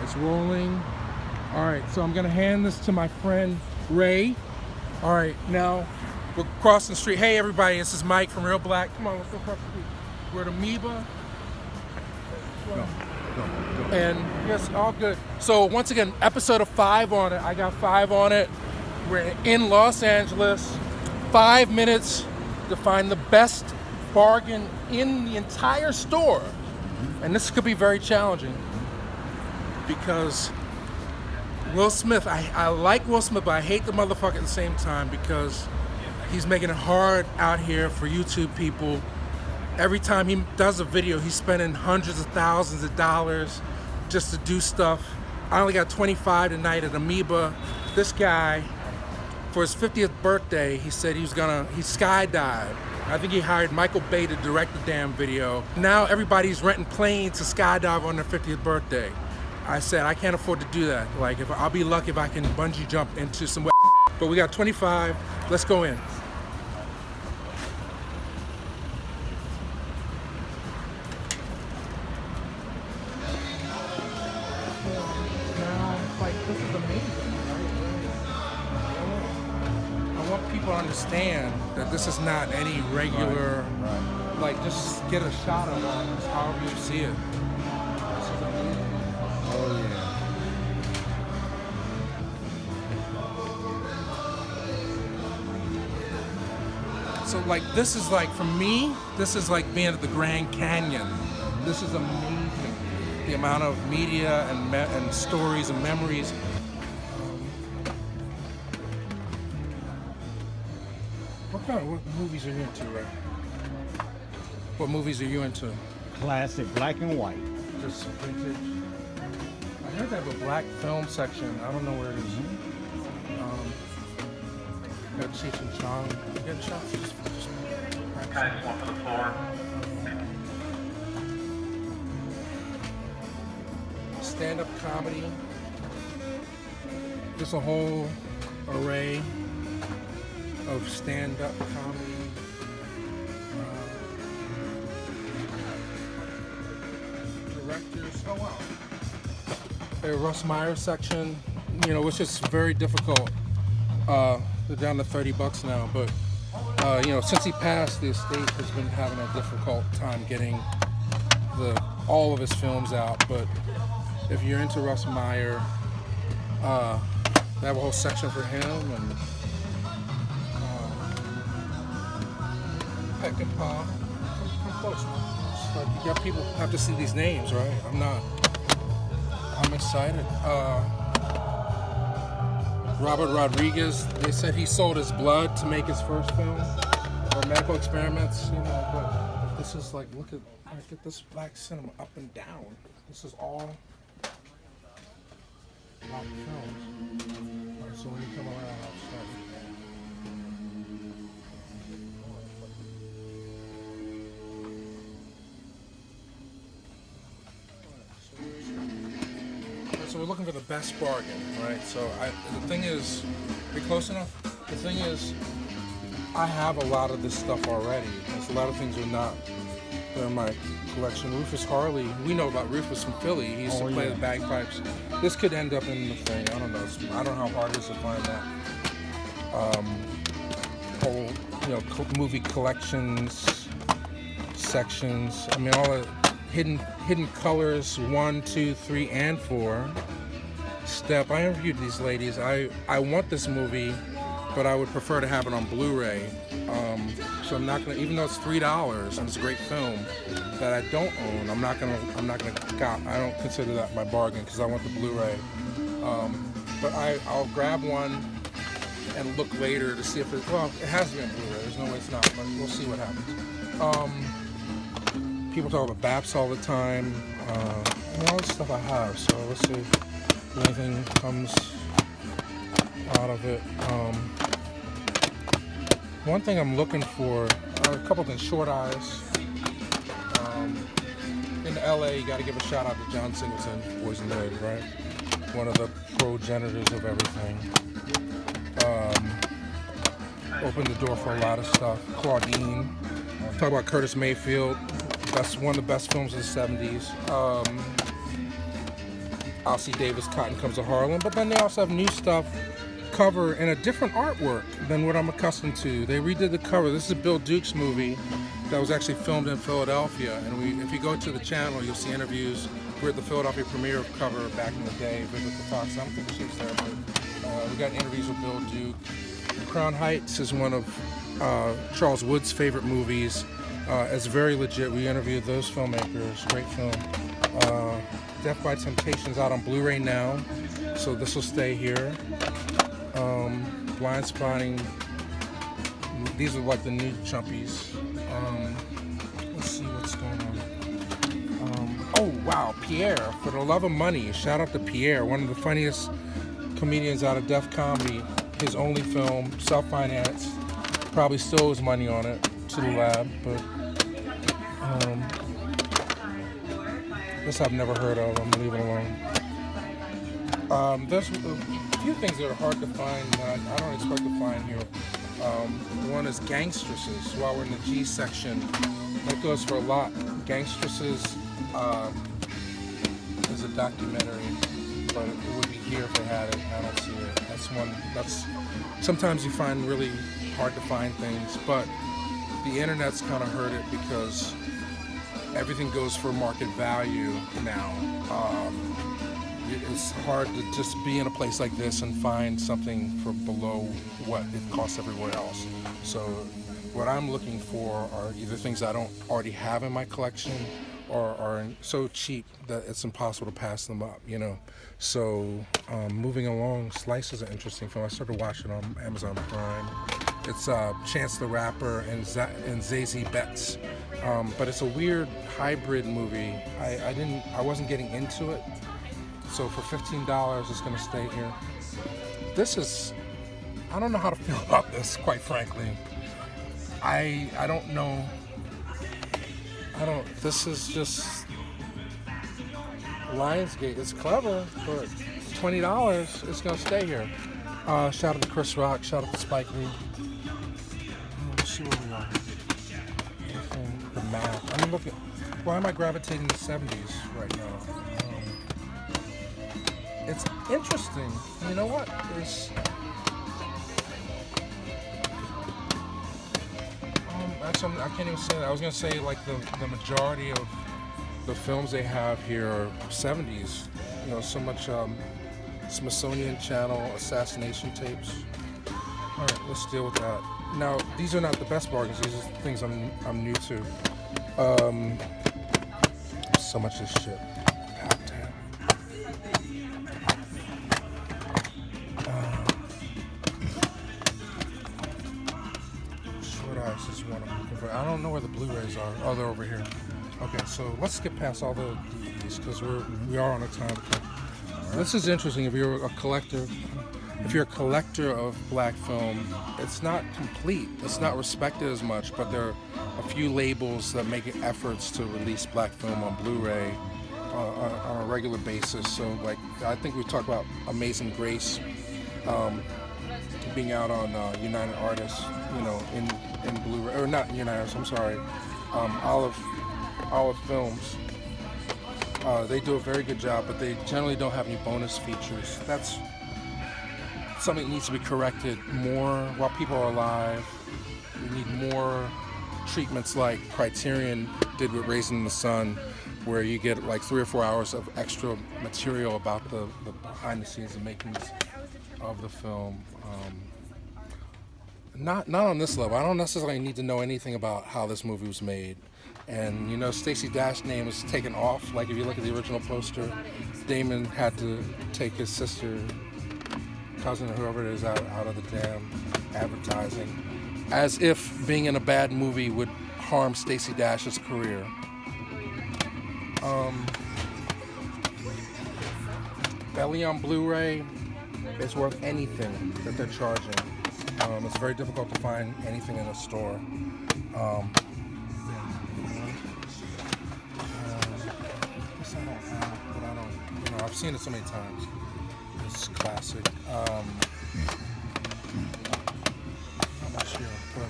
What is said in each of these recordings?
It's rolling. All right, so I'm gonna hand this to my friend Ray. All right, now we're crossing the street. Hey everybody, this is Mike from Reelblack. Come on, let's go cross the street. We're at Amoeba. Go. And yes, all good. So once again, episode of 5 on it. I got 5 on it. We're in Los Angeles. 5 minutes to find the best bargain in the entire store. And this could be very challenging because Will Smith, I like Will Smith, but I hate the motherfucker at the same time because he's making it hard out here for YouTube people. Every time he does a video, he's spending hundreds of thousands of dollars just to do stuff. I only got 25 tonight at Amoeba. This guy, for his 50th birthday, he said he skydived. I think he hired Michael Bay to direct the damn video. Now everybody's renting planes to skydive on their 50th birthday. I said, I can't afford to do that. Like, I'll be lucky if I can bungee jump into some but we got 25, let's go in. This is amazing, right? I want people to understand that this is not any regular, right. Like, just get a shot of it, however you see it. This is amazing. Oh yeah. So like, this is like, for me, this is like being at the Grand Canyon. This is amazing. The amount of media and stories and memories. What movies are you into, Ray? What movies are you into? Classic, black and white. Just vintage. I heard they have a black film section. I don't know where it is. Got Cheech and Chong. You get shots? Just one for the floor. Stand-up comedy. Just a whole array of stand-up comedy. Directors. Oh wow. A Russ Meyer section, which is very difficult. They're down to $30 now, but since he passed, the estate has been having a difficult time getting all of his films out. But if you're into Russ Meyer, they have a whole section for him, and Peck and Paw. Come close, man. It's like you got people have to see these names, right? I'm excited. Robert Rodriguez, they said he sold his blood to make his first film, or medical experiments, but this is like, look at this black cinema up and down. This is all black films. All right, so when you come around, I'll start. So we're looking for the best bargain, right? So the thing is, are you close enough? The thing is, I have a lot of this stuff already. There's a lot of things they're in my collection. Rufus Harley, we know about Rufus from Philly. He used to play the bagpipes. This could end up in the thing. I don't know. I don't know how hard it is to find that. Whole, movie collections, sections. I mean, all the hidden colors, 1, 2, 3, and 4. Step. I interviewed these ladies. I want this movie, but I would prefer to have it on Blu-ray. So I'm not gonna, even though it's $3 and it's a great film that I don't own, I don't consider that my bargain because I want the Blu-ray. But I'll grab one and look later to see if it has to be on Blu-ray. There's no way it's not, but we'll see what happens. People talk about BAPS all the time. All the stuff I have. So let's see if anything comes out of it. One thing I'm looking for, a couple things, Short Eyes. In LA, you got to give a shout out to John Singleton, Boys and Red, right? One of the progenitors of everything. Opened the door for a lot of stuff. Claudine. Talk about Curtis Mayfield. That's one of the best films of the 70s. Ossie Davis, Cotton Comes to Harlem. But then they also have new stuff, cover, and a different artwork than what I'm accustomed to. They redid the cover. This is a Bill Duke's movie that was actually filmed in Philadelphia. And if you go to the channel, you'll see interviews. We're at the Philadelphia premiere of Cover back in the day. Visit the Fox. I don't think she's there, but we got interviews with Bill Duke. Crown Heights is one of Charles Wood's favorite movies. It's very legit. We interviewed those filmmakers. Great film. Death by Temptation's out on Blu-ray now, so this will stay here. Blind Spotting. These are like the new chumpies. Let's see what's going on. Oh wow, Pierre, For the Love of Money. Shout out to Pierre, one of the funniest comedians out of Def Comedy. His only film, self-financed. Probably still owes money on it to the lab, but this I've never heard of. I'm gonna leave it alone. There's a few things that are hard to find that I don't expect to find here. One is Gangstresses. While we're in the G section, that goes for a lot. Gangstresses is a documentary, but it would be here if they had it. I don't see it. That's one. Sometimes you find really hard to find things, but the internet's kind of hurt it because everything goes for market value now. It's hard to just be in a place like this and find something for below what it costs everywhere else. So what I'm looking for are either things I don't already have in my collection or are so cheap that it's impossible to pass them up, you know. So moving along, Slice is an interesting film. I started watching on Amazon Prime. It's Chance the Rapper and Zazie Betts, but it's a weird hybrid movie. I wasn't getting into it, so for $15, it's gonna stay here. I don't know how to feel about this, quite frankly. I don't know. This is just Lionsgate. It's clever, but $20, it's gonna stay here. Shout out to Chris Rock, shout out to Spike Lee. Let's see where we are. The map. I mean, look at, why am I gravitating to 70s right now? It's interesting. You know what? Actually, I can't even say that. I was gonna say like the majority of the films they have here are 70s. You know, so much Smithsonian Channel assassination tapes. All right, let's deal with that. Now, these are not the best bargains. These are things I'm new to. So much of this shit. God damn. Short Ice is one I'm looking for. I don't know where the Blu-rays are. Oh, they're over here. Okay, so let's skip past all the DVDs because we are on a time. This is interesting. If you're a collector of black film, it's not complete. It's not respected as much, but there are a few labels that make efforts to release black film on Blu-ray on a regular basis. So, like, I think we talked about Amazing Grace being out on United Artists, you know, in Blu-ray, or not United Artists, I'm sorry, Olive Films. They do a very good job, but they generally don't have any bonus features. That's something that needs to be corrected more while people are alive. We need more treatments like Criterion did with Raising the Sun, where you get like 3 or 4 hours of extra material about the behind the scenes and makings of the film. Not on this level. I don't necessarily need to know anything about how this movie was made. And you know, Stacey Dash's name was taken off. Like if you look at the original poster, Damon had to take his sister, cousin, or whoever it is, out of the damn advertising, as if being in a bad movie would harm Stacey Dash's career. Belly on Blu-ray is worth anything that they're charging. It's very difficult to find anything in a store. I've seen it so many times. It's classic. Not much here, but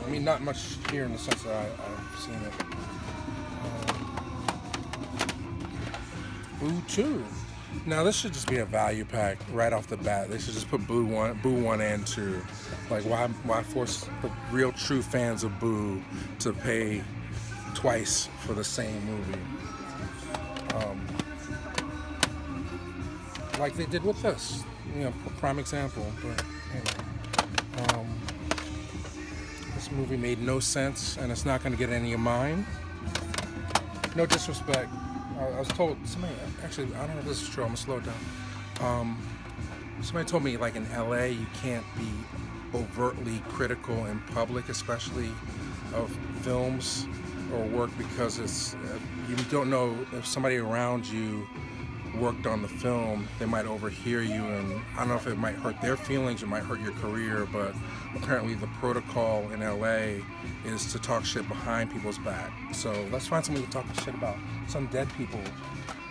I mean, not much here in the sense that I've seen it. Boo 2. Now this should just be a value pack right off the bat. They should just put Boo 1 and 2. Like why force the real true fans of Boo to pay twice for the same movie? Like they did with this, prime example. But this movie made no sense, and it's not going to get any of mine. No disrespect. I was told actually, I don't know if this is true. I'm gonna slow it down. Somebody told me, like in LA, you can't be overtly critical in public, especially of films or work, because it's you don't know if somebody around you worked on the film. They might overhear you, and I don't know if it might hurt their feelings or might hurt your career, but apparently the protocol in LA is to talk shit behind people's back. So let's find somebody to talk shit about some dead people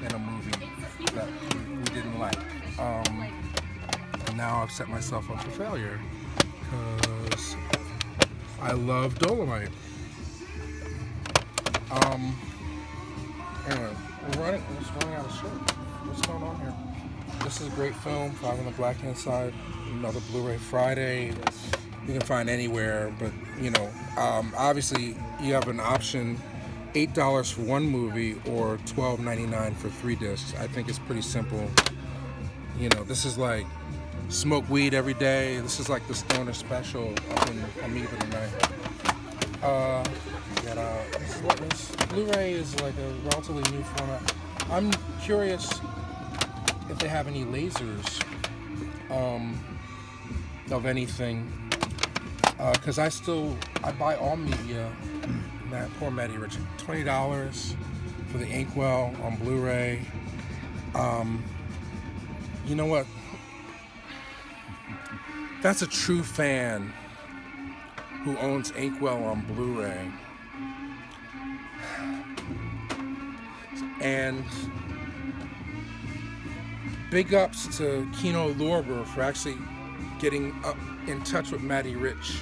in a movie that we didn't like. And now I've set myself up for failure because I love Dolomite. Anyway, we're just running out of shit. What's going on here? This is a great film, 5 on the Black Hand Side, another Blu-ray Friday. You can find anywhere, but obviously you have an option, $8 for one movie or $12.99 for 3 discs. I think it's pretty simple. This is like smoke weed every day. This is like the stoner special up in Amoeba tonight. This Blu-ray is like a relatively new format. I'm curious if they have any lasers of anything, because I buy all media. Poor Matty Rich, $20 for the Inkwell on Blu-ray. You know what? That's a true fan who owns Inkwell on Blu-ray. And big ups to Kino Lorber for actually getting up in touch with Matty Rich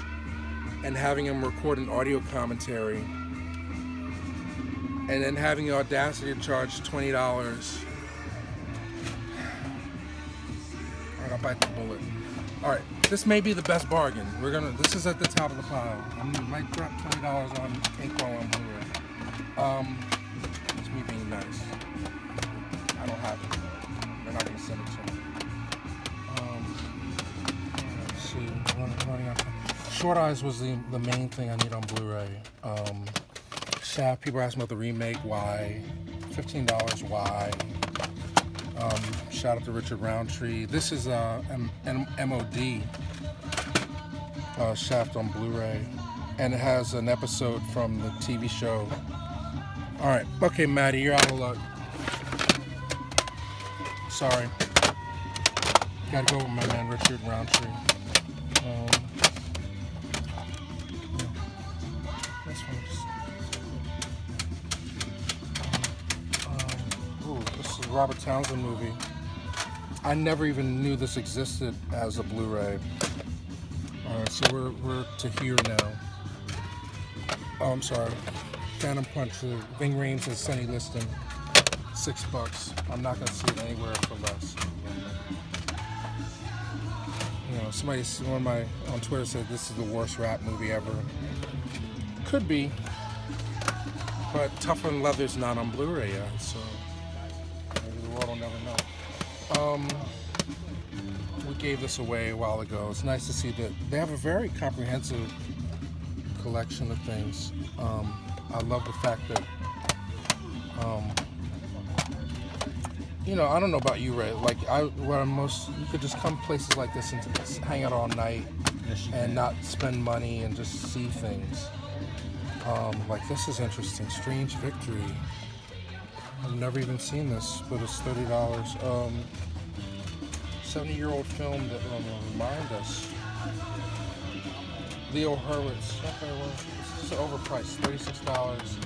and having him record an audio commentary, and then having the audacity to charge $20. Alright, I'll bite the bullet. Alright, this may be the best bargain. This is at the top of the pile. I might drop $20 on Inkwell on Blu-ray. It's me being nice. I don't have it. They're not going to send it to me. Let's see. Running out. Short Eyes was the main thing I need on Blu-ray. Shaft, people ask me about the remake. Why? $15. Why? Shout out to Richard Roundtree. This is an MOD Shaft on Blu-ray, and it has an episode from the TV show. All right, okay, Maddie, you're out of luck. Sorry. Gotta go with my man Richard Roundtree. This is a Robert Townsend movie. I never even knew this existed as a Blu-ray. Alright, so we're to here now. Oh, I'm sorry. Phantom Punch, Ving Rhames and Sonny Liston. $6. I'm not gonna see it anywhere for less. Somebody on Twitter said this is the worst rap movie ever. Could be, but Tougher Than Leather's not on Blu-ray yet, so maybe the world will never know. We gave this away a while ago. It's nice to see that they have a very comprehensive collection of things. I love the fact that, I don't know about you, Ray. Like, you could just come places like this and just hang out all night and not spend money and just see things. Like, this is interesting. Strange Victory. I've never even seen this, but it's $30. 70-year-old film that will remind us. Leo Hurwitz. Okay, well, this is overpriced. $36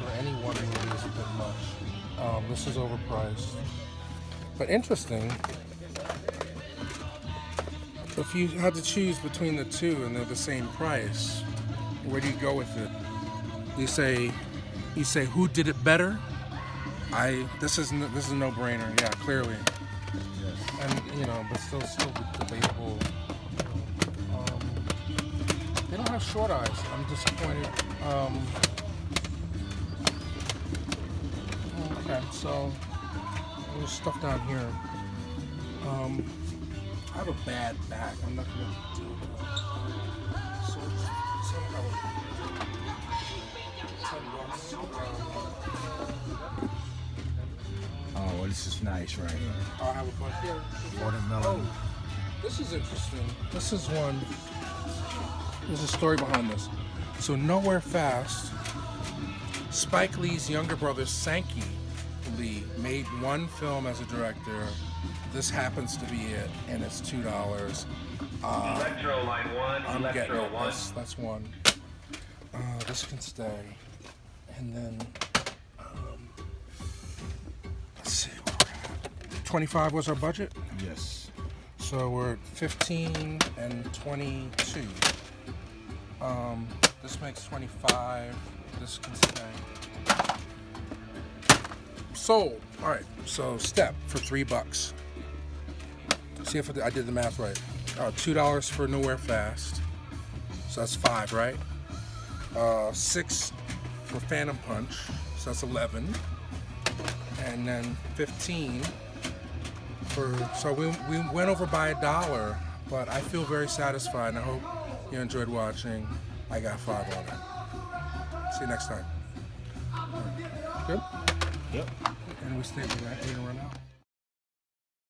for any one movie is a bit much. This is overpriced. But interesting, if you had to choose between the two and they're the same price, where do you go with it? You say who did it better, This is a no-brainer. Yeah, clearly. Yes. And but still debatable. They don't have short eyes. I'm disappointed. Okay, so there's stuff down here. I have a bad back. I'm not gonna do it. So somehow Oh, well, this is nice right here. I have a bunch here. Watermelon. This is interesting. This is one. There's a story behind this. So Nowhere Fast, Spike Lee's younger brother Sankey Lee made one film as a director. This happens to be it, and it's $2. Electro line 1, I'm getting Electro it. 1. That's one. This can stay, and then let's see where we're at. 25 was our budget. Yes. So we're at 15 and 22. This makes 25. This can stay. Sold. All right. So step for $3. See if I did the math right. $2 for Nowhere Fast. So that's 5, right? 6 for Phantom Punch. So that's 11. And then 15 for. So we went over by $1, but I feel very satisfied, and I hope you enjoyed watching. I got 5 on it. See you next time. Good? Yep. And we stay. We're gonna run out.